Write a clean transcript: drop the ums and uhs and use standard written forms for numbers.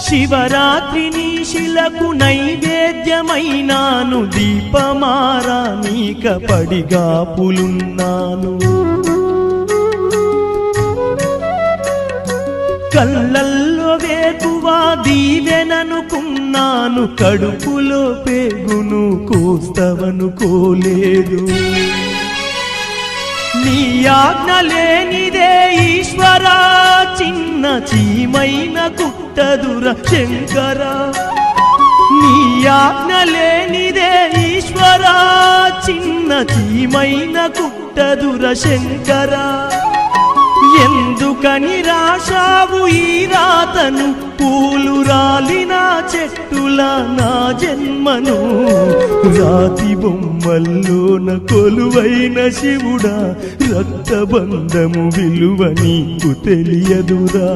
శివరాత్రిని శిలకు నైవేద్యమైనాను, దీపమారా నీక పడిగాపులున్నాను. కళ్ళల్లో వేకువా దీవెననుకున్నాను, కడుపులో పేగును కోస్తవనుకోలేదు. నీ ఆజ్ఞ లేనిదే ఈశ్వరా, చిన్న చీమైన కుట్టదుర శంకరా. నీ ఆజ్ఞ లేనిదే ఈశ్వరా, చిన్న చీమైన కుట్టదుర శంకరా. ఎందుకని రాశావు ఈ రాతను, పూలు రాలిన చెట్టుల నా జన్మను. రాతి బొమ్మల్లోన కొలువైన శివుడా, రక్తబంధము విలువ నీకు తెలియదురా.